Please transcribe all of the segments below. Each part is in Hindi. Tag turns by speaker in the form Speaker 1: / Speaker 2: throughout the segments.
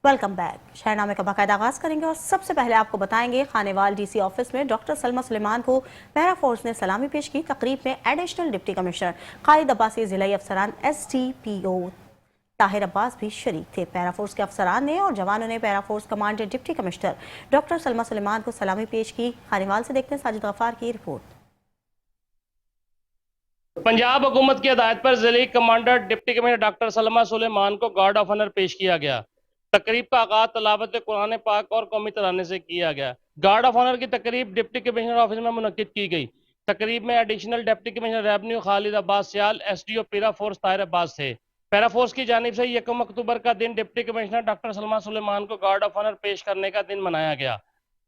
Speaker 1: Welcome back. शहरनामे का बाकायदा आगाज करेंगे और सबसे पहले आपको बताएंगे खानेवाल डीसी ऑफिस में डॉक्टर सलमा सुलेमान को पैरा फोर्स ने सलामी पेश की। तकरीब में additional deputy commissioner Khalid Abbasi, जिला अफसरान SDPO ताहिर अब्बास भी शरीक थे। पैरा फोर्स के अफसरान ने और जवानों ने para force commander deputy commissioner doctor Salma Suleman को सलामी पेश की। खानेवाल से देखते हैं साजिद गफ्फार की रिपोर्ट।
Speaker 2: पंजाब हुकूमत की हदायत पर जिले commander deputy commissioner doctor Salma Suleman को गार्ड ऑफ ऑनर पेश किया गया। तकरीब का आगाज तलावत कुरान पाक और कौमी तराने से किया गया। गार्ड ऑफ ऑनर की तकरीब डिप्टी कमिश्नर ऑफिस में मुनक्किद की गई। तकरीब में additional deputy commissioner revenue Khalid Abbas Sial, SDO para force Tahir Abbas थे। पैरा फोर्स की जानिब से 1 अक्टूबर का दिन deputy commissioner doctor Salma Suleman को गार्ड ऑफ ऑनर पेश करने का दिन मनाया गया,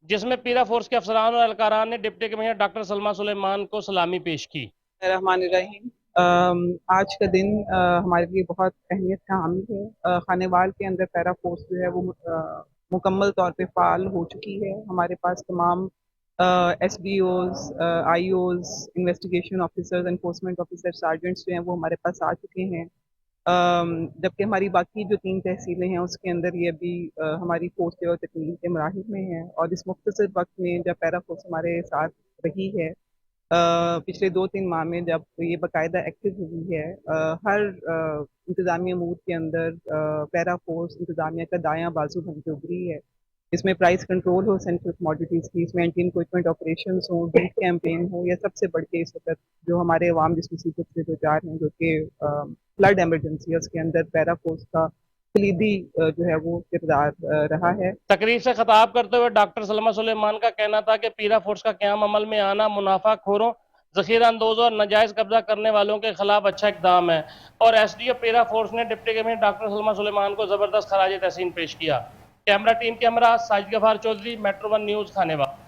Speaker 2: जिसमें पैरा फोर्स के अफसरान और एहलकारान ने deputy commissioner doctor Salma Suleman को सलामी पेश की।
Speaker 3: रहमानिर्रहीम। आज का दिन हमारे लिए बहुत अहमियत का हामिल है। खानेवाल के अंदर पैरा फोर्स जो है वो मुकम्मल तौर पे फ़ाल हो चुकी है। हमारे पास तमाम SDOs, IOs, investigation officers, enforcement officer, sergeants जो हैं वो हमारे पास आ चुके हैं। जबकि हमारी बाकी जो 3 तहसीलें हैं उसके अंदर ये अभी हमारी फोर्स जो तकमील के मराहिल में है। और इस मुख्तसर वक्त में जब पैरा फोर्स हमारे साथ रही है, पिछले 2-3 माह में जब ये बाकायदा एक्टिव हुई है, हर इंतज़ामी अमूर के अंदर पैरा फोर्स इंतज़ामिया का दायां बाजू बन के उभरी है। इसमें प्राइस कंट्रोल हो, सेंट्रल कमोडिटीज़ की, इसमें एंटी इंक्रोचमेंट ऑपरेशन हो, बीट कैंपेन हो, या सबसे बढ़ के इस वक्त जो हमारे अवाम जिस मुसीबत से दो चार हैं, जो कि फ्लड एमरजेंसी है, उसके अंदर पैरा फोर्स का कलीदी जो है वो किरदार रहा है।
Speaker 2: तकरीब से खिताब करते हुए डॉक्टर सलमा सुलेमान का कहना था कि पैरा फोर्स का क़याम अमल में आना मुनाफा खोरों, जखीरा अंदोजों और नाजायज कब्जा करने वालों के खिलाफ अच्छा इकदाम है। और SDO पैरा फोर्स ने deputy commissioner doctor Salma Suleman को जबरदस्त खराज तहसीन पेश किया। कैमरा टीम के हमरा Sajid Ghaffar Chaudhry, metro 1 news, Khanewal.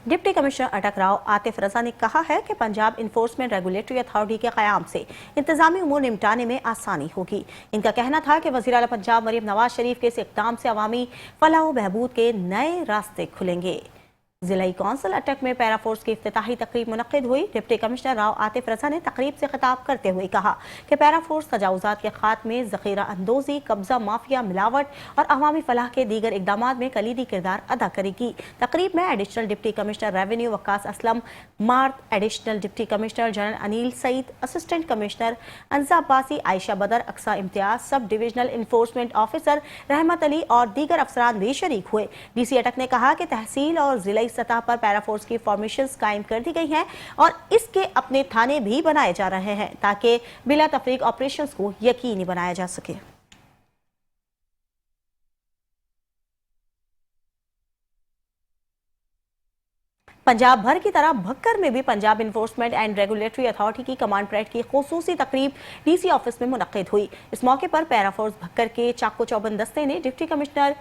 Speaker 1: Deputy commissioner Attock Rao Atif रजा ने कहा है कि पंजाब इन्फोर्समेंट रेगुलेटरी अथॉरिटी के क़याम से इंतजामी उमूर निपटाने में आसानी होगी। इनका कहना था कि वज़ीर आला पंजाब मरीम नवाज शरीफ के इस इक़दाम से अवामी फलाह व बहबूद के नए रास्ते खुलेंगे। जिला कौंसिल अटक में पैरा फोर्स की इफ्तिताही तकरीब मुनक्किद हुई। डिप्टी कमिश्नर राव आतिफ रजा ने तकरीब से खिताब करते हुए कहा कि पैरा फोर्स तजावुज़ात के खात्मे, ज़ख़ीरा अंदोज़ी, कब्जा माफिया, मिलावट और अवामी फलाह के दीगर इक़दामात में कलीदी किरदार अदा करेगी। तकरीब में additional deputy commissioner revenue Waqas Aslam मार्त, additional deputy commissioner general Anil Saeed, assistant commissioner अंजा Abbasi, Ayesha Badar, Aqsa Imtiaz, sub divisional enforcement officer रहमत अली और दीगर अफसरान भी शरीक हुए। DC अटक ने कहा कि तहसील और जिला सतह पर पैरा फोर्स की फॉर्मेशंस कायम कर दी गई हैं और इसके अपने थाने भी बनाए जा रहे हैं ताकि बिला तफरीक ऑपरेशंस को यकीनी बनाया जा सके। पंजाब भर की तरह भक्कर में भी Punjab enforcement and regulatory authority की कमांड परेड की खुसूसी तकरीब DC ऑफिस में मुनक्किद हुई। इस मौके पर पैरा फोर्स भक्कर के चाको चौबंद दस्ते ने deputy commissioner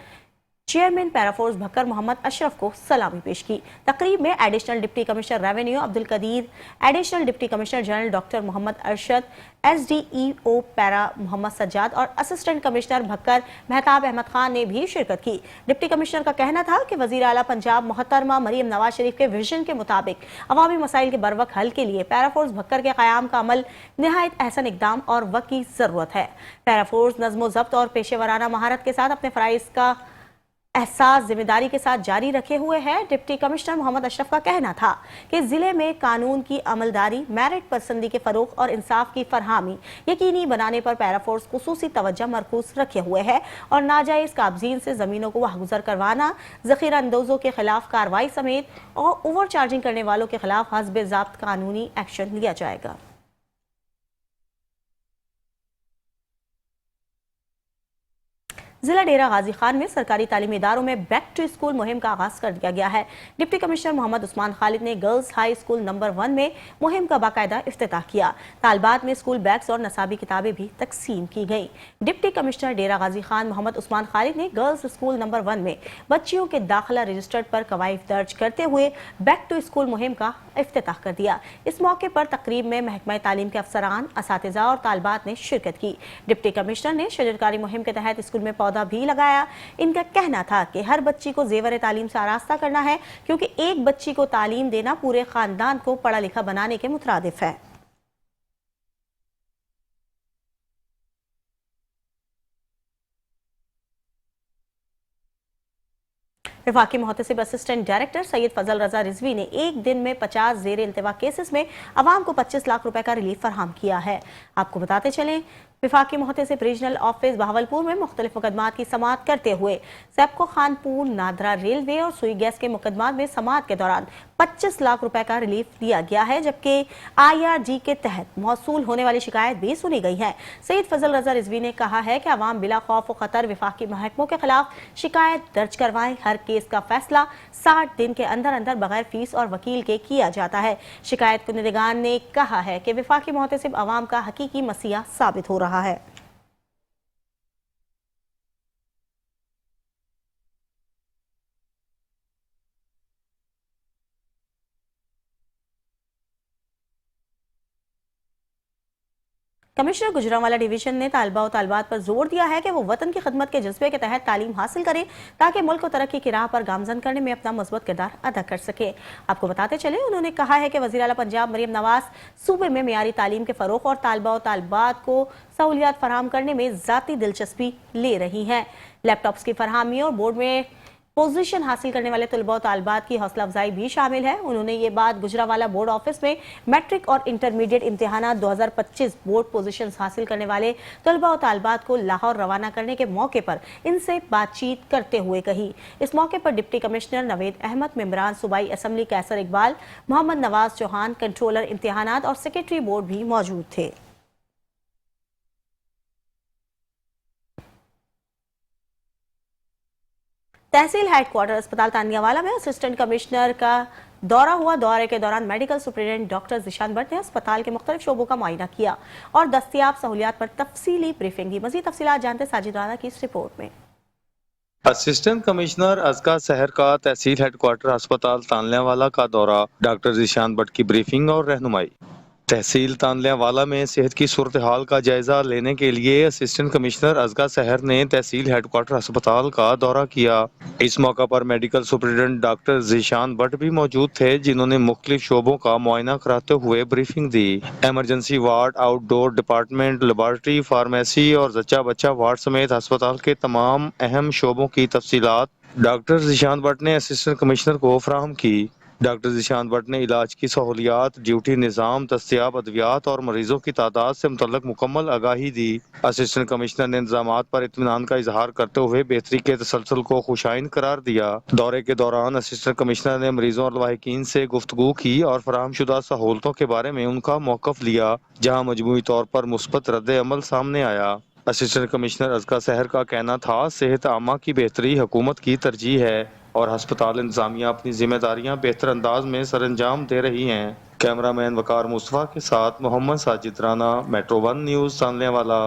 Speaker 1: chairman para force Bhakkar Mohammad Ashraf को सलामी पेश की। तकरीब में additional deputy commissioner revenue Abdul Qadeer, additional deputy commissioner general doctor Mohammad Arshad, SDEO para Mohammad Sajjad और असिस्टेंट कमिश्नर भक्कर महताब अहमद खान ने भी शिरकत की। डिप्टी कमिश्नर का कहना था कि वज़ीर आला पंजाब मोहतरमा मरीम नवाज शरीफ के विजन के मुताबिक अवामी मसाइल के बरवक्त हल के लिए पैरा फोर्स भक्कर के क़याम का अमल नहायत अहसन इकदाम और वक्त की ज़रूरत है। पैरा फोर्स नज़्म ज़ब्त और पेशेवराना महारत के साथ अपने फ़राइज़ का एहसास जिम्मेदारी के साथ जारी रखे हुए है। डिप्टी कमिश्नर मोहम्मद अशरफ का कहना था कि जिले में कानून की अमलदारी, मेरिट पसंदी के फरोग और इंसाफ की फरहामी यकीनी बनाने पर पैरा फोर्स खुसूसी तवज्जो मरकूज रखे हुए है और नाजायज काबजीन से जमीनों को वाहगुजर करवाना, जखीरा अंदोजों के खिलाफ कार्रवाई समेत और ओवर चार्जिंग करने वालों के खिलाफ हस्ब ज़ाब्त कानूनी एक्शन लिया जाएगा। जिला डेरा गाजी खान में सरकारी तालीमी इदारों में बैक टू स्कूल मुहिम का आगाज कर दिया गया है। डिप्टी कमिश्नर मोहम्मद उस्मान खालिद ने गर्ल्स हाई स्कूल नंबर 1 में मुहिम का बाकायदा इफ्तिताह किया। तालबात में स्कूल बैग्स और नसाबी किताबें भी तकसीम की गई। डिप्टी कमिश्नर डेरा गाजी खान मोहम्मद उस्मान खालिद ने गर्ल्स स्कूल नंबर 1 में बच्चियों के दाखिला रजिस्टर पर कवायद दर्ज करते हुए बैक टू स्कूल मुहिम का इफ्तिताह कर दिया। इस मौके पर तकरीब में महकमा तालीम के अफसरान, असातिज़ा और तालबात ने शिरकत की। डिप्टी कमिश्नर ने शजरकारी मुहिम के तहत स्कूल में पौधा भी लगाया। इनका कहना था कि हर बच्ची को जेवर तालीम से आरास्ता करना है, क्योंकि एक बच्ची को तालीम देना पूरे खानदान को पढ़ा लिखा बनाने के मुतरादिफ है। वफाकी मुहतसिब असिस्टेंट डायरेक्टर सैयद फजल रजा रिजवी ने एक दिन में 50 जेर इल्तवा केसेस में अवाम को 25 लाख रुपए का रिलीफ फराहम किया है। आपको बताते चलें, वफाकी मुहतसिब रीजनल ऑफिस बहावलपुर में मुख्तलिफ मुकदमात की समाअत करते हुए सैप्को खानपुर नादरा रेलवे और सुई गैस के मुकदमात में समाअत के दौरान 25 लाख रुपए का रिलीफ दिया गया है, जबकि IRG के तहत मौसूल होने वाली शिकायत भी सुनी गई है। सैयद फजल रजा रिजवी ने कहा है कि अवाम बिला खौफ व खतर वफाकी महकमों के खिलाफ शिकायत दर्ज करवाएं। हर केस का फैसला 60 दिन के अंदर अंदर बगैर फीस और वकील के किया जाता है। शिकायत कुनिंदगान ने कहा है कि वफाकी मुहतसिब अवाम का हकीकी मसीहा साबित हो रहा है। कमिश्नर गुजरांवाला डिवीजन ने तालबा और तालबात पर जोर दिया है कि वो वतन की खिदमत के जज्बे के तहत तालीम हासिल करें ताकि मुल्क को तरक्की की राह पर गामजन करने में अपना मजबूत किरदार अदा कर सके। आपको बताते चले, उन्होंने कहा है कि वज़ीर आला पंजाब मरियम नवाज सूबे में मियारी तालीम के फरोग और तालबा और तालबात को सहूलियात फराहम करने में ज़ाती दिलचस्पी ले रही हैं। लैपटॉप्स की फरहमी और बोर्ड में पोजीशन हासिल करने वाले तलबा और तालबात की हौसला अफजाई भी शामिल है। उन्होंने ये बात गुजरांवाला बोर्ड ऑफिस में मैट्रिक और इंटरमीडिएट इम्तिहानात 2025 बोर्ड पोजीशन हासिल करने वाले तलबा और तालबात को लाहौर रवाना करने के मौके पर इनसे बातचीत करते हुए कही। इस मौके पर डिप्टी कमिश्नर नवेद अहमद, मेंबरान सूबाई असम्बली कैसर इकबाल, मोहम्मद नवाज चौहान, कंट्रोलर इम्तिहानात और सेक्रेटरी बोर्ड भी मौजूद थे। तहसील हेडक्वार्टर अस्पताल तानियावाला में असिस्टेंट कमिश्नर का दौरा हुआ। दौरे के दौरान medical superintendent doctor Zeeshan Bhatt ने अस्पताल के मुख्तलिफ शोबों का मुआयना किया और दस्तयाब सहूलियात पर तफसीली ब्रीफिंग दी। मज़ीद तफसीलात जानते साजिद राना की इस रिपोर्ट में।
Speaker 4: असिस्टेंट कमिश्नर अजका शहर का तहसील हेडक्वार्टर अस्पताल तानल्यावाला का दौरा, डॉक्टर जिशान भट्ट की ब्रीफिंग और रहनुमाई। तहसील तानल्यावाला में सेहत की सूरत हाल का जायजा लेने के लिए असिस्टेंट कमिश्नर अजका शहर ने तहसील हेडक्वार्टर अस्पताल का दौरा किया। इस मौका पर medical superintendent doctor Zeeshan Bhatt भी मौजूद थे, जिन्होंने मुख्तलिफ शोबों का मुआयना कराते हुए ब्रीफिंग दी। Emergency ward, outdoor department, laboratory, pharmacy और जच्चा बच्चा वार्ड समेत अस्पताल के तमाम अहम शोबों की तफसीलात डॉक्टर जिशान भट्ट ने असिस्टेंट कमिश्नर को फराहम की। डॉक्टर जिशान भट्ट ने इलाज की सहूलियात, ड्यूटी निज़ाम, दस्तयाब अद्वियात और मरीजों की तादाद से मुतल्लिक मुकम्मल आगाही दी। असिस्टेंट कमिश्नर ने इंतजामात पर इत्मीनान का इजहार करते हुए बेहतरी के तसलसल को खुशाइन करार दिया। दौरे के दौरान असिस्टेंट कमिश्नर ने मरीजों और लवाहिकीन से गुफ्तगू की और फराहमशुदा सहूलतों के बारे में उनका मौक़िफ़ लिया, जहाँ मजमूई तौर पर मुस्बत रद्द अमल सामने आया। असिस्टेंट कमिश्नर अजका शहर का कहना था, सेहत आमा की बेहतरी हुकूमत की तरजीह है और अस्पताल इंतजामिया अपनी जिम्मेदारियां बेहतर अंदाज में सरअंजाम दे रही हैं। कैमरामैन वकार मुस्तफा के साथ मोहम्मद साजिद राना, मेट्रो 1 न्यूज़ तानल्यावाला।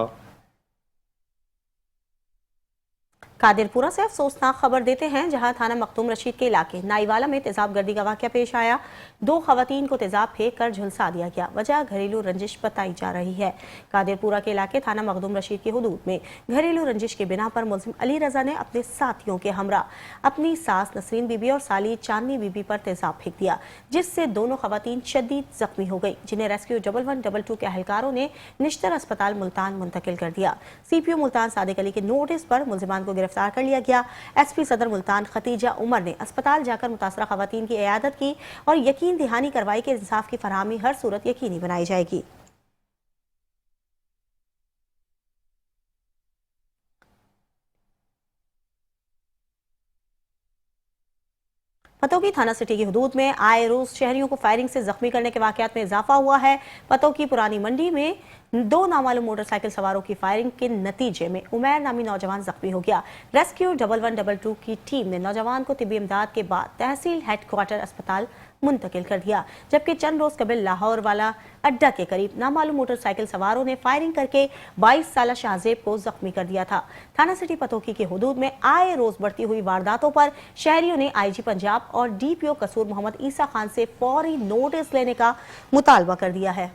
Speaker 1: कादिरपुरा से अफसोसनाक खबर देते हैं, जहां थाना मखदूम रशीद के इलाके नाईवाला में तेजाब गर्दी का वाकया पेश आया। 2 खवातीन को तेजाब फेंक कर झुलसा दिया गया। वजह घरेलू रंजिश बताई जा रही है। कादिरपुरा के इलाके थाना मखदूम रशीद की हुदूद में घरेलू रंजिश की बिना पर मुलजिम अली रजा ने अपने साथियों के हमरा अपनी सास नसरीन बीबी और साली चांदनी बीबी पर तेजाब फेंक दिया, जिससे दोनों खवातीन शदीद जख्मी हो गई, जिन्हें रेस्क्यू 1122 के अहलकारों ने निश्तर अस्पताल मुल्तान मुंतकिल कर दिया। CPO मुल्तान सादिक अली के नोटिस पर मुलजिमान को गिरफ्तार कर लिया गया। SP सदर मुल्तान खतीजा उमर ने अस्पताल जाकर मुतासरा खवातीन की इयादत की और यकीन दहानी करवाई कि इंसाफ की फरहमी हर सूरत यकीनी बनाई जाएगी। पतोकी थाना सिटी की हुदूद में आए रोज शहरियों को फायरिंग से जख्मी करने के वाकयात में इजाफा हुआ है। पतोकी पुरानी मंडी में 2 नामालूम मोटरसाइकिल सवारों की फायरिंग के नतीजे में उमैर नामी नौजवान जख्मी हो गया। रेस्क्यू 1122 की टीम ने नौजवान को तिब्बी इमदाद के बाद तहसील हेडक्वार्टर अस्पताल मुंतकिल कर दिया, जबकि चंद रोज कबल लाहौर वाला अड्डा के करीब नामालूम मोटरसाइकिल सवारों ने फायरिंग करके 22 साला शाहजेब को जख्मी कर दिया था। थाना सिटी पतोकी के हुदूद में आए रोज बढ़ती हुई वारदातों पर शहरियों ने IG पंजाब और DPO कसूर मोहम्मद ईसा खान से फौरी नोटिस लेने का मुतालबा कर दिया है।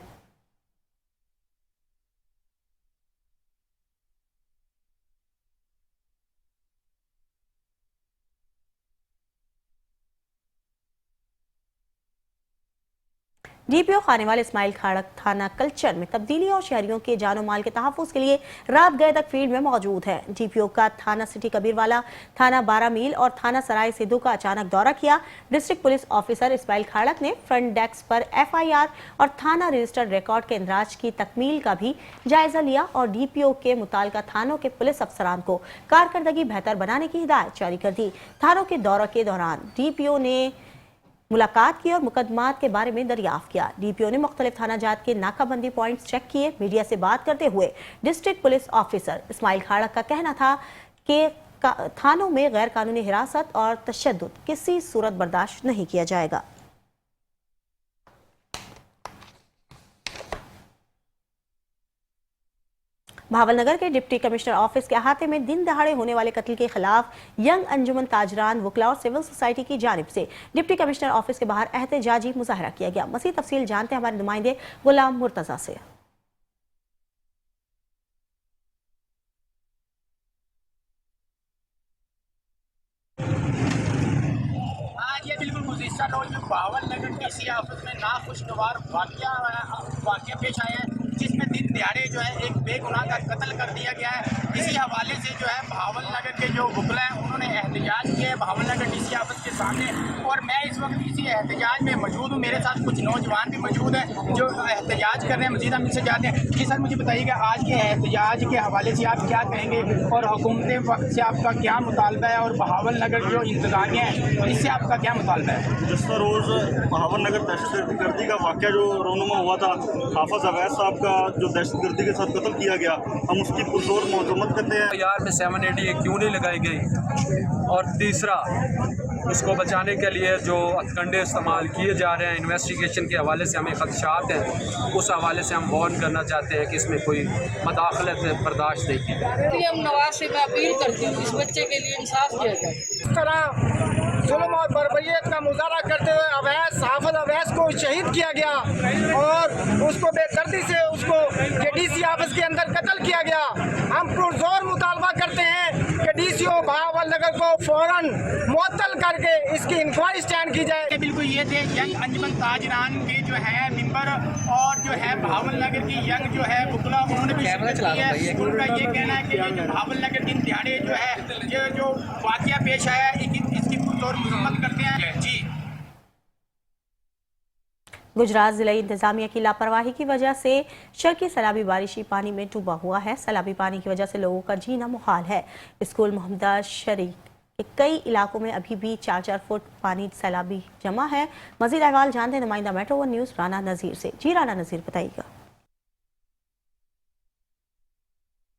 Speaker 1: डीपीओ खानेवाल इस्माइल खाड़क थाना कल्चर में तब्दीली और शहरियों के जानो माल के तहफ़्फ़ुज़ के लिए रात गए तक फील्ड में मौजूद है। डीपीओ का थाना सिटी कबीरवाला, थाना 12 मील और थाना सराय सिद्धू का अचानक दौरा किया। डिस्ट्रिक्ट पुलिस ऑफिसर इस्माइल खाड़क ने फ्रंट डेस्क पर FIR और थाना रजिस्टर्ड रिकॉर्ड के इंदराज की तकमील का भी जायजा लिया और डीपीओ के मुताल्लिका थानों के पुलिस अफसरान को कारकर्दगी बेहतर बनाने की हिदायत जारी कर दी। थानों के दौरे के दौरान डीपीओ ने मुलाकात की और मुकदमात के बारे में दरियाफ्त किया। डीपीओ ने मुख्तलिफ थाना जात के नाकाबंदी पॉइंट्स चेक किए। मीडिया से बात करते हुए डिस्ट्रिक्ट पुलिस ऑफिसर इस्माइल खाड़क का कहना था कि थानों में गैर कानूनी हिरासत और तशद्दुद किसी सूरत बर्दाश्त नहीं किया जाएगा। भावलनगर के डिप्टी कमिश्नर ऑफिस के अहाते में दिन दहाड़े होने वाले कत्ल के खिलाफ यंग अंजुमन ताजरान, वकला और सिविल सोसाइटी की जानिब से डिप्टी कमिश्नर ऑफिस के बाहर एहतजाजी मुजाहरा किया गया। मज़ीद तफसील जानते हैं हमारे नुमाइंदे गुलाम मुर्तजा से।
Speaker 5: ये बिल्कुल गुज़िश्ता रोज में भावलनगर DC ऑफिस में नाखुशगवार वाक़या पेश आया है, जिसमें दिन दिहाड़े जो है एक बेगुनाह का कत्ल कर दिया गया है। इसी हवाले से जो है भावलनगर के जो वकला हैं उन्होंने एहतजाज किया है भावलनगर DC ऑफिस के सामने, और मैं इस वक्त इसी एहतजाज में मौजूद हूँ। मेरे साथ कुछ नौजवान भी मौजूद हैं जो एहतजाज कर रहे हैं। मज़ीद हम इनसे जानते हैं। जी सर, मुझे बताइएगा आज के एहतजाज के हवाले से आप क्या कहेंगे और हुकूमत वक्त से आपका क्या मुतालबा है, और भावलनगर जो इंतज़ामिया है इससे आपका क्या मुतालबा है?
Speaker 6: जिस रोज़ भावलनगर दहशतगर्दी का वाक़या जो रोनुमा हुआ था, हाफिज अवैस साहब का जो दहशतगर्दी के साथ कत्ल किया गया, हम उसकी पुरजोर मजम्मत करते हैं।
Speaker 7: यार में 780 क्यों नहीं लगाई गई, और तीसरा उसको बचाने के लिए जो हथकंडे इस्तेमाल किए जा रहे हैं इन्वेस्टिगेशन के हवाले से हमें खदशात हैं, उस हवाले से हम वार्न करना चाहते हैं कि इसमें कोई मदाखलत बर्दाश्त नहीं की जाए।
Speaker 8: हम नवाज से मैं अपील करती हूँ इस बच्चे के लिए इंसाफ किया जाए।
Speaker 5: इस तरह जुल्म और बर्बरियत का मुजाहरा करते हुए हाफिज अवैस को शहीद किया गया और उसको बेदर्दी से उसको DC ऑफिस के अंदर कत्ल किया गया। हम पुरजोर मुतालबा करते हैं कि DCO भावलनगर को फौरन मुअत्तल करके इसकी इंक्वायरी स्टैंड की जाए। बिल्कुल ये थे यंग अंजुमन ताजरान के जो है मेंबर और जो है भावलनगर की यंग जो है वकला, उन्होंने भी शिरकत की है। उनका ये कहना है कि ये जो भावलनगर दिन दिहाड़े जो है ये जो वाक़या पेश आया इसकी पुरजोर मजम्मत करते हैं। जी,
Speaker 1: गुजरात जिला इंतजामिया की लापरवाही की वजह से शर्की सैलाबी बारिशी पानी में डूबा हुआ है। सैलाबी पानी की वजह से लोगों का जीना मुहाल है। स्कूल मोहम्मद शरीक के कई इलाकों में अभी भी 4-4 फुट पानी सैलाबी जमा है। मजीद अहवाल जानते हैं नुमाइंदा मेट्रो वन न्यूज़ राना नज़ीर से। जी राना नज़ीर, बताइएगा।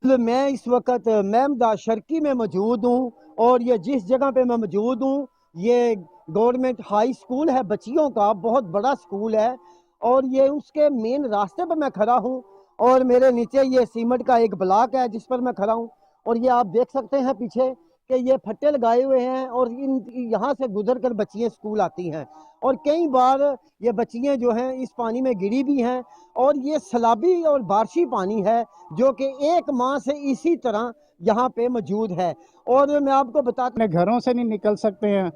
Speaker 9: मैं इस वक्त मोहम्मद शर्की में मौजूद हूँ और ये जिस जगह पे मैं मौजूद हूँ ये गवर्नमेंट हाई स्कूल है, बच्चियों का बहुत बड़ा स्कूल है, और ये उसके मेन रास्ते पर मैं खड़ा हूँ और मेरे नीचे ये सीमेंट का एक ब्लॉक है जिस पर मैं खड़ा हूँ, और ये आप देख सकते हैं पीछे कि ये फट्टे लगाए हुए हैं और यहाँ से गुजर कर बच्चियाँ स्कूल आती हैं, और कई बार ये बच्चियाँ जो हैं इस पानी में गिरी भी हैं, और ये सैलाबी और बारिशी पानी है जो कि 1 माह से इसी तरह यहाँ पे मौजूद है। और मैं आपको बता,
Speaker 10: अपने घरों से नहीं निकल सकते हैं,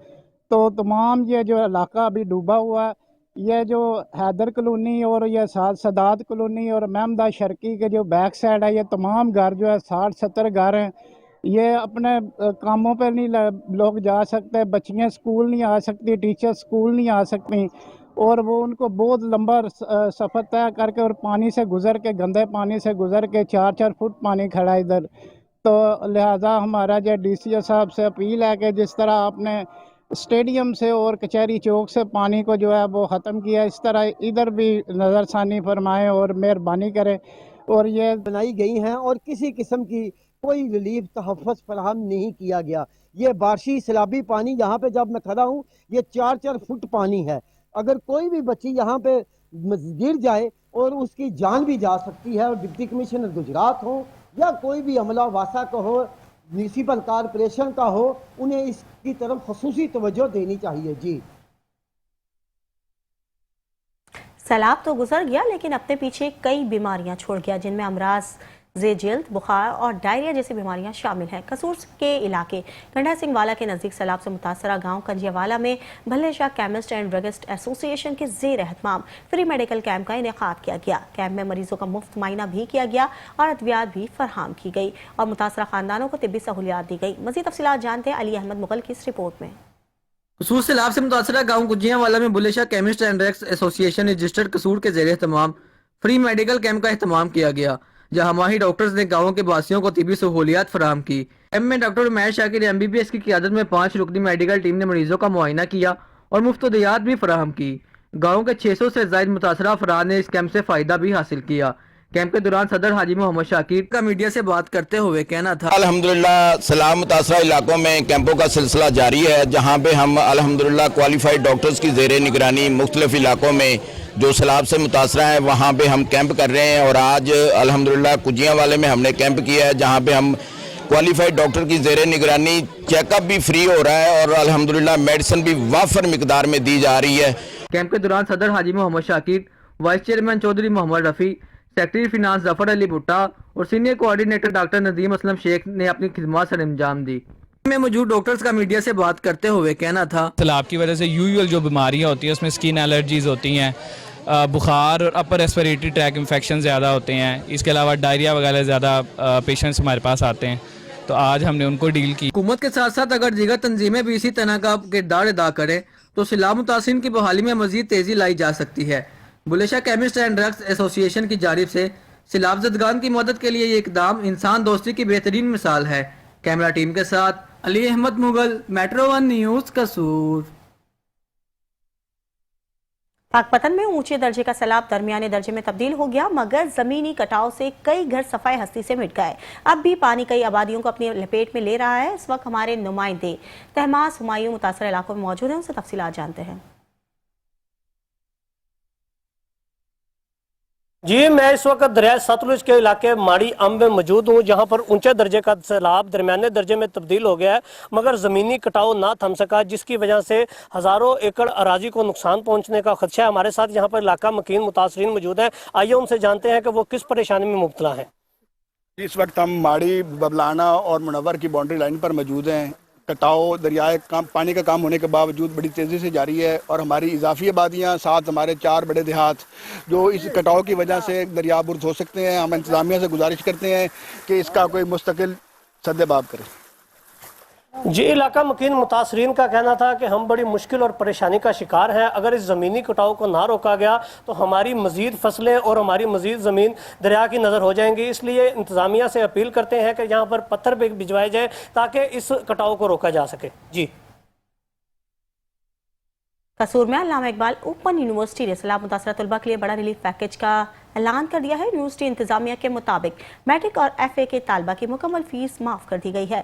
Speaker 10: तो तमाम ये जो इलाका अभी डूबा हुआ है, ये जो हैदर कॉलोनी और ये सदात कॉलोनी और मोहम्मद शर्की के जो बैक साइड है, ये तमाम घर जो है 60-70 घर हैं, ये अपने कामों पर नहीं लोग जा सकते, बच्चियाँ स्कूल नहीं आ सकती, टीचर स्कूल नहीं आ सकती, और वो उनको बहुत लंबा सफ़र तय करके और पानी से गुज़र के, गंदे पानी से गुज़र के 4-4 फुट पानी खड़ा है इधर। तो लिहाजा हमारा जो DCO साहब से अपील है कि जिस तरह आपने स्टेडियम से और कचहरी चौक से पानी को जो है वो ख़त्म किया, इस तरह इधर भी नज़रसानी फरमाएं और मेहरबानी करें। और ये
Speaker 9: बनाई गई हैं और किसी किस्म की कोई रिलीफ तहफ़्फ़ुज़ फराहम नहीं किया गया। ये बारिशी सैलाबी पानी यहाँ पे जब मैं खड़ा हूँ ये 4-4 फुट पानी है। अगर कोई भी बच्ची यहाँ पे गिर जाए और उसकी जान भी जा सकती है, और डिप्टी कमिश्नर गुजरात हो या कोई भी अमला वासा का हो, म्यूनसिपल कॉरपोरेशन का हो, उन्हें इसकी तरफ ख़ुसूसी तवज्जो देनी चाहिए। जी,
Speaker 1: सैलाब तो गुजर गया लेकिन अपने पीछे कई बीमारियां छोड़ गया, जिनमें अमराज ज़े जल्द, बुखार और डायरिया जैसी बीमारियां शामिल हैं। कसूर के इलाके कंडा सिंह वाला के नज़दीक सैलाब से मुतासरा गांव कंजियावाला में Bhalle Shah chemist and druggist association के ज़ेर एहतमाम फ्री मेडिकल कैंप का इनेकाद किया गया। कैंप में मरीजों का मुफ्त मायना भी किया गया और अद्वियात भी फराहम की गई और मुतासरा खानदानों को तिब्बी सहूलियात दी गई। मज़ीद तफसीलात जानते हैं अली अहमद मुगल की इस रिपोर्ट में।
Speaker 11: कसूर सैलाब से मुतासरा गाँव गुजियांवाला में Bulleh Shah chemist and drugs association registered Kasur के ज़ेर एहतमाम फ्री मेडिकल कैंप का एहतमाम किया गया, जहां माहिर डॉक्टर्स ने गाँव के वासियों को तिब्बी सहूलियात फराहम की। कैंप में डॉक्टर उमैर शाकिर MBBS की क़ियादत में 5 रुकनी मेडिकल टीम ने मरीजों का मुआयना किया और मुफ्त अद्वियात भी फराहम की। गाँव के 600 से ज़ायद मुतासरा अफराद ने इस कैंप से फ़ायदा भी हासिल किया। कैंप के दौरान सदर हाजी मोहम्मद शाकिर का मीडिया से बात करते हुए कहना था,
Speaker 12: अल्हम्दुलिल्लाह सैलाब मुतासरा इलाकों में कैंपों का सिलसिला जारी है, जहाँ पे हम अल्हम्दुलिल्लाह क्वालिफाइड डॉक्टर्स की ज़ेरे निगरानी मुख्तलिफ इलाकों में जो सैलाब से मुतासरा है वहाँ पे हम कैंप कर रहे हैं। और आज अल्हम्दुलिल्लाह गुजियांवाले में हमने कैंप किया है, जहाँ पे हम क्वालिफाइड डॉक्टर की ज़ेरे निगरानी चेकअप भी फ्री हो रहा है और अल्हम्दुलिल्लाह मेडिसिन भी वाफर मिकदार में दी जा रही है।
Speaker 11: कैंप के दौरान सदर हाजी Mohammad Shakir, vice chairman Chaudhry Mohammad Rafi, secretary finance Zafar Ali Bhutta और senior coordinator doctor Nadeem Aslam Sheikh ने अपनी खिदमत सर अंजाम दी। में मौजूद डॉक्टर्स का मीडिया से बात करते हुए कहना था,
Speaker 13: सैलाब की वजह से यूजुअल जो बीमारियां होती हैं उसमें स्किन एलर्जीज होती हैं, बुखार और अपर रेस्पिरेटरी ट्रैक इन्फेक्शन ज़्यादा होते हैं। इसके अलावा डायरिया वगैरह ज़्यादा पेशेंट्स हमारे पास आते हैं, तो आज हमने उनको डील की।
Speaker 11: हुकूमत के साथ साथ अगर दीगर तंजीमें भी इसी तरह का किरदार अदा करें तो सैलाब मुतासिरीन की बहाली में मजीद तेज़ी लाई जा सकती है। Bulleh Shah chemist and drugs association की जानिब से सैलाब ज़दगान की मदद के लिए ये इकदाम इंसान दोस्ती की बेहतरीन मिसाल है। कैमरा टीम के साथ अली अहमद मुगल, मेट्रो 1 न्यूज़, कसूर।
Speaker 1: पाकपतन में ऊंचे दर्जे का सैलाब दरमियाने दर्जे में तब्दील हो गया, मगर जमीनी कटाव से कई घर सफाई हस्ती से मिट गए। अब भी पानी कई आबादियों को अपनी लपेट में ले रहा है। इस वक्त हमारे नुमाइंदे तहमास हुमायूं मुतासर इलाकों में मौजूद हैं, उनसे तफसीलात जानते हैं।
Speaker 14: जी, मैं इस वक्त दरिया सतलुज के इलाके माड़ी अम्ब में मौजूद हूँ, जहाँ पर ऊंचे दर्जे का सैलाब दरमियाने दर्जे में तब्दील हो गया है, मगर ज़मीनी कटाव ना थम सका, जिसकी वजह से हज़ारों एकड़ अराजी को नुकसान पहुँचने का खदशा है। हमारे साथ यहाँ पर इलाका मकीन मुतासरीन मौजूद हैं, आइए उनसे जानते हैं कि वो किस परेशानी में मुब्तला हैं।
Speaker 15: इस वक्त हम माड़ी, बबलाना और मुनव्वर की बाउंड्री लाइन पर मौजूद हैं। कटाव दरियाए पानी का काम होने के बावजूद बड़ी तेज़ी से जारी है और हमारी इजाफी आबादियाँ, साथ हमारे 4 बड़े देहात जो इस कटाव की वजह से दरियाबुर्द हो सकते हैं। हम इंतज़ामिया से गुजारिश करते हैं कि इसका कोई मुस्तकिल सद्देबाब करे।
Speaker 14: जी, इलाका मकीन मुतासरीन का कहना था कि हम बड़ी मुश्किल और परेशानी का शिकार हैं। अगर इस ज़मीनी कटाव को ना रोका गया तो हमारी मज़ीद फसलें और हमारी मज़ीद ज़मीन दरिया की नज़र हो जाएंगी। इसलिए इंतज़ामिया से अपील करते हैं कि यहाँ पर पत्थर भिजवाए जाए ताकि इस कटाव को रोका जा सके। जी,
Speaker 1: कसूर में अल्लामा इकबाल ओपन यूनिवर्सिटी ने सैलाब मुतासरा तलबा के लिए बड़ा रिलीफ पैकेज का ऐलान कर दिया है। यूनिवर्सिटी इंतजामिया के मुताबिक मैट्रिक और FA के तालबा की मुकम्मल फीस माफ़ कर दी गई है।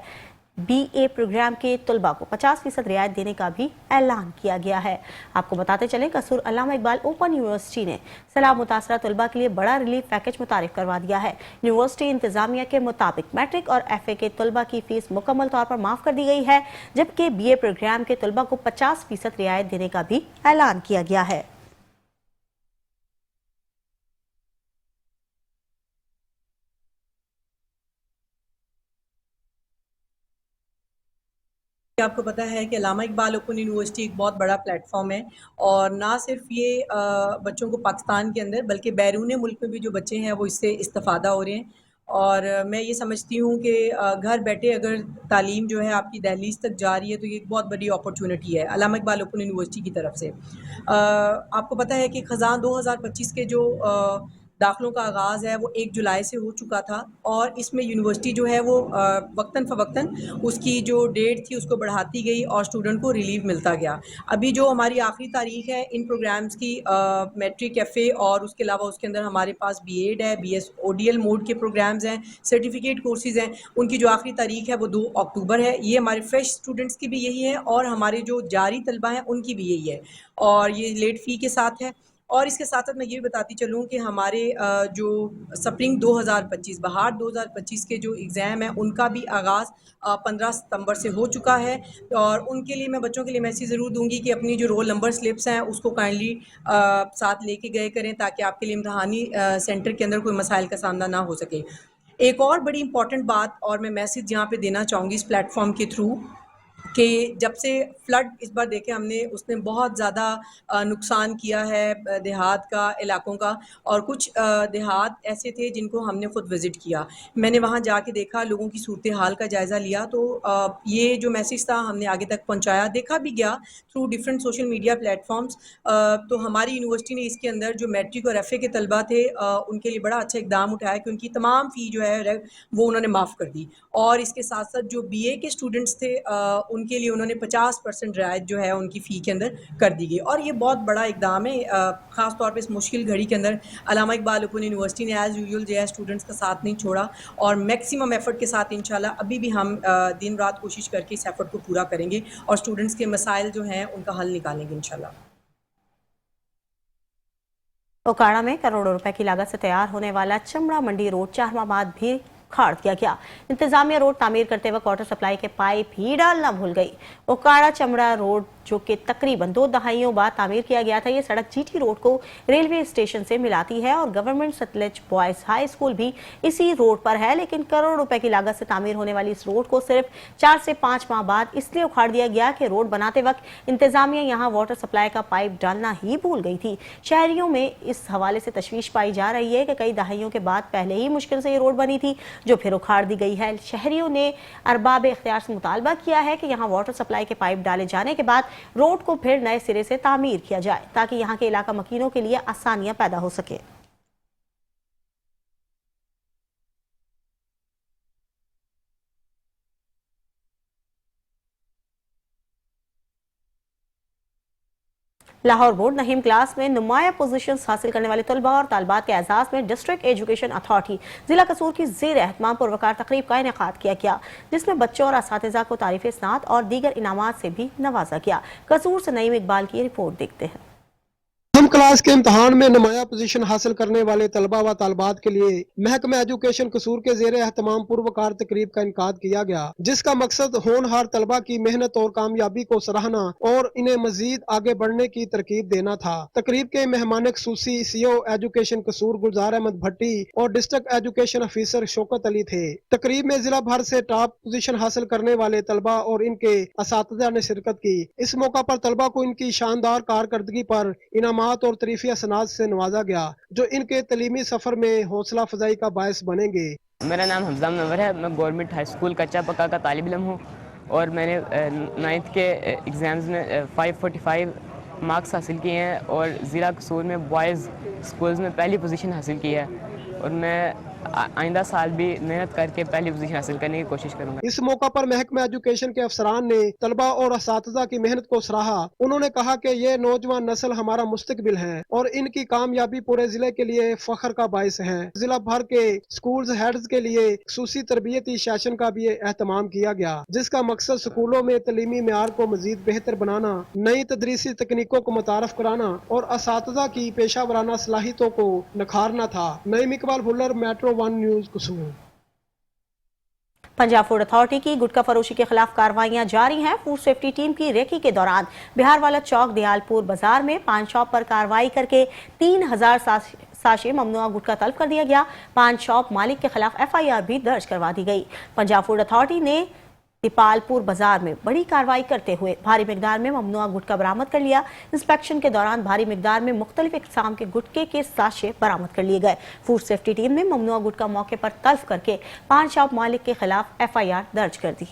Speaker 1: BA प्रोग्राम के तलबा को 50% रियायत देने का भी ऐलान किया गया है। आपको बताते चलें, कसूर अल्लामा इकबाल ओपन यूनिवर्सिटी ने सैलाब मुतासरा तलबा के लिए बड़ा रिलीफ पैकेज मुतारिफ करवा दिया है। यूनिवर्सिटी इंतजामिया के मुताबिक मैट्रिक और FA के तलबा की फीस मुकम्मल तौर पर माफ़ कर दी गई है, जबकि BA प्रोग्राम के तलबा को 50% रियायत देने का भी ऐलान किया गया है।
Speaker 16: आपको पता है कि अल्लामा इकबाल ओपन यूनिवर्सिटी एक बहुत बड़ा प्लेटफॉर्म है और ना सिर्फ ये बच्चों को पाकिस्तान के अंदर बल्कि बैरून मुल्क में भी जो बच्चे हैं वो इससे इस्तेफ़ादा हो रहे हैं। और मैं ये समझती हूँ कि घर बैठे अगर तालीम जो है आपकी दहलीज तक जा रही है तो ये एक बहुत बड़ी अपॉर्चुनिटी है अल्लामा इकबाल ओपन यूनिवर्सिटी की तरफ से। आपको पता है कि ख़ज़ान 2025 के जो दाखिलों का आगाज़ है वो 1 जुलाई से हो चुका था और इसमें यूनिवर्सिटी जो है वो वक्तन फ़वक्तन उसकी जो डेट थी उसको बढ़ाती गई और स्टूडेंट को रिलीव मिलता गया। अभी जो हमारी आखिरी तारीख है इन प्रोग्राम्स की मैट्रिक FA और उसके अलावा उसके अंदर हमारे पास BEd है, BS ODL मोड के प्रोग्राम्स हैं, सर्टिफिकेट कोर्सेज़ हैं, उनकी जो आखिरी तारीख है वो 2 अक्टूबर है। ये हमारे फ्रेश स्टूडेंट्स की भी यही है और हमारे जो जारी तलबा हैं उनकी भी यही है और ये लेट फ़ी के साथ है। और इसके साथ साथ मैं ये भी बताती चलूँ कि हमारे जो स्प्रिंग 2025 बहार 2025 के जो एग्ज़ाम है उनका भी आगाज़ 15 सितंबर से हो चुका है और उनके लिए मैं बच्चों के लिए मैसेज ज़रूर दूंगी कि अपनी जो रोल नंबर स्लिप्स हैं उसको काइंडली साथ लेके गए करें ताकि आपके लिए इम्तहानी सेंटर के अंदर कोई मसाइल का सामना ना हो सके। एक और बड़ी इंपॉर्टेंट बात और मैं मैसेज यहाँ पे देना चाहूँगी इस प्लेटफॉर्म के थ्रू कि जब से फ्लड इस बार देखे हमने, उसने बहुत ज़्यादा नुकसान किया है देहात का, इलाकों का, और कुछ देहात ऐसे थे जिनको हमने ख़ुद विज़िट किया। मैंने वहाँ जाके देखा, लोगों की सूरत हाल का जायज़ा लिया, तो ये जो मैसेज था हमने आगे तक पहुँचाया। देखा भी गया through different social media platforms. तो हमारी यूनिवर्सिटी ने इसके अंदर जो मैट्रिक और FA के तलबा थे उनके लिए बड़ा अच्छा इकदाम उठाया कि उनकी तमाम फ़ी जो है वो उन्होंने माफ़ कर दी, और इसके साथ साथ जो BA के स्टूडेंट्स थे उनके लिए उन्होंने 50% रियायत जो है उनकी फ़ी के अंदर कर दी गई, और ये बहुत बड़ा इकदाम है। ख़ास तौर पे इस मुश्किल घड़ी के अंदर अल्लामा इकबाल ओपन यूनिवर्सिटी ने एज़ यूजुअल जो है स्टूडेंट्स का साथ नहीं छोड़ा, और मैक्सिमम एफ़र्ट के साथ इंशाल्लाह अभी भी हम दिन रात कोशिश करके इस एफ़र्ट को पूरा करेंगे और स्टूडेंट्स के मसाइल जो हैं उनका हल निकालेंगे इंशाल्लाह।
Speaker 1: ओकाड़ा में करोड़ों रुपए की लागत से तैयार होने वाला चमड़ा मंडी रोड 4 माह बाद भी खाड़ दिया गया। इंतजामिया रोड तामीर करते वक्त वाटर सप्लाई के पाइप ही डालना भूल गई। ओकाड़ा चमड़ा रोड जो कि तकरीबन 2 दहाइयों बाद तामीर किया गया था, ये सड़क GT रोड को रेलवे स्टेशन से मिलाती है और government Sutlej boys high school भी इसी रोड पर है, लेकिन करोड़ रुपए की लागत से तामीर होने वाली इस रोड को सिर्फ 4 से 5 माह बाद इसलिए उखाड़ दिया गया कि रोड बनाते वक्त इंतजामिया यहाँ वाटर सप्लाई का पाइप डालना ही भूल गई थी। शहरियों में इस हवाले से तशवीश पाई जा रही है कि कई दहाइयों के बाद पहले ही मुश्किल से ये रोड बनी थी जो फिर उखाड़ दी गई है। शहरियों ने अरबाब इख्तियार से मुतालबा किया है कि यहाँ वाटर सप्लाई के पाइप डाले जाने के बाद रोड को फिर नए सिरे से तामीर किया जाए ताकि यहाँ के इलाका मकीनों के लिए आसानियां पैदा हो सके। लाहौर बोर्ड नहीम क्लास में नुमाया पोजीशंस हासिल करने वाले तलबा और तालबात के एजाज में डिस्ट्रिक्ट एजुकेशन अथॉरिटी जिला कसूर की ज़ेर एहतमाम पुरवकार तकरीब का इनेकाद किया गया, जिसमें बच्चों और असातिज़ा को तारीफ़ स्नात और दीगर इनामात से भी नवाजा गया। कसूर से नईम इकबाल की रिपोर्ट देखते हैं।
Speaker 17: हम क्लास के इम्तहान में नुमाया पोजीशन हासिल करने वाले तलबा व तालबात के लिए महकमा एजुकेशन कसूर के ज़ेर एहतमाम पुरवकार तकरीब का इनकाद किया गया, जिसका मकसद होनहार तलबा की मेहनत और कामयाबी को सराहना और इन्हें मजीद आगे बढ़ने की तरकीब देना था। तकरीब के मेहमान खुसूसी CO एजुकेशन कसूर गुलजार अहमद भट्टी और district education officer Shaukat Ali थे। तकरीब में जिला भर से टॉप पोजीशन हासिल करने वाले तलबा और इनके असातिज़ा ने शिरकत की। इस मौका पर तलबा को इनकी शानदार कारकर्दगी पर इनामात और तरीफी असनाद से नवाजा गया, जो इनके तलीमी सफर में हौसला अफजाई का बायस बनेंगे।
Speaker 18: मेरा नाम हमजा मुनव्वर है, मैं गवर्नमेंट हाई स्कूल कच्चा पक्का का तालिब इल्म हूँ और मैंने 9th के एग्ज़ाम्स में 545 मार्क्स हासिल किए हैं और ज़िला कसूर में बॉयज़ स्कूल्स में पहली पोजीशन हासिल की है और मैं आइंदा साल भी मेहनत करके पहली पोजीशन हासिल करने की कोशिश करूंगा।
Speaker 17: इस मौका पर महकमा एजुकेशन के अफसरान ने तलबा और असातिज़ा की मेहनत को सराहा। उन्होंने कहा कि ये नौजवान नस्ल हमारा मुस्तकबिल है और इनकी कामयाबी पूरे जिले के लिए फख्र का बायस है। जिला भर के स्कूल हेड्स के लिए खुसूसी तरबियती सेशन का भी एहतमाम किया गया, जिसका मकसद स्कूलों में तलीमी मेयार को मजीद बेहतर बनाना, नई तदरीसी तकनीकों को मुतारफ कराना और असातिज़ा की पेशा वराना सलाहियतों को निखारना था। नईम इकबाल भुल्लर, Metro 1 न्यूज़ कसूर।
Speaker 1: पंजाब फूड अथॉरिटी की गुटखा फरोशी के खिलाफ कार्रवाइयां जारी हैं। फूड सेफ्टी टीम की रेकी के दौरान बिहारवाला चौक दयालपुर बाजार में पान शॉप पर कार्रवाई करके 3000 साशे ममनुआ गुटखा तलब कर दिया गया। पान शॉप मालिक के खिलाफ FIR भी दर्ज करवा दी गई। पंजाब फूड अथॉरिटी ने दीपालपुर बाजार में बड़ी कार्रवाई करते हुए भारी मिकदार में ममनुआ गुटखा बरामद कर लिया। इंस्पेक्शन के दौरान भारी मिकदार में मुख्तलिफ इक़साम के गुटखे के साशे बरामद कर लिए गए। फूड सेफ्टी टीम ने ममनुआ गुटखा मौके पर तल्फ करके पान शॉप मालिक के खिलाफ FIR दर्ज कर दी।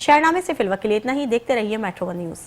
Speaker 1: शहरनामे से फिलहाल के लिए इतना ही। देखते रहिए Metro 1 न्यूज़।